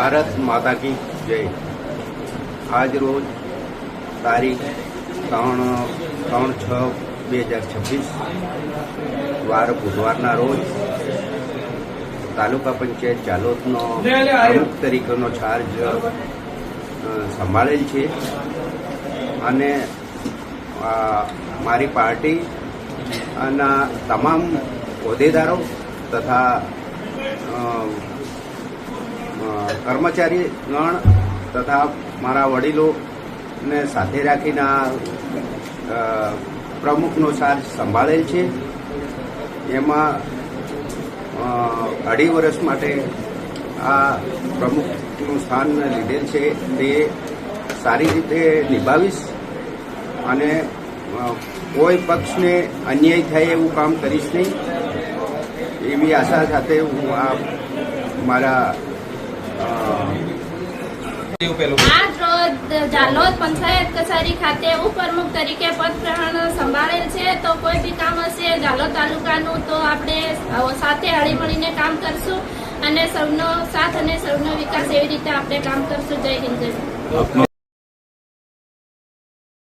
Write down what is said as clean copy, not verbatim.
ભારત માતા કી જય। આજ રોજ તારીખ 3/6/2026 વાર બુધવારના રોજ તાલુકા પંચાયત જાલોદનો પ્રમુખ તરીકેનો ચાર્જ સંભાળેલ છે અને મારી પાર્ટી અને તમામ હોદ્દેદારો તથા કર્મચારીગણ તથા મારા વડીલોને સાથે રાખીને પ્રમુખનો ચાર્જ સંભાળેલ છે। એમાં 2.5 વર્ષ માટે આ પ્રમુખનું સ્થાન લીધેલ છે તે સારી રીતે નિભાવીશ અને કોઈ પક્ષને અન્યાય થાય એવું કામ કરીશ નહીં એવી આશા સાથે હું આ મારા આજ રોજ જાલોદ પંચાયત કચેરી ખાતે ઉપપ્રમુખ તરીકે પદ ગ્રહણ સંભાળેલ છે। તો કોઈ બી કામ હશે જાલોદ તાલુકાનું તો આપણે સાથે હળીમળીને કામ કરશું અને સૌનો સાથ અને સૌનો વિકાસ એવી રીતે આપણે કામ કરશું। જય હિન્દ, જય ભારત।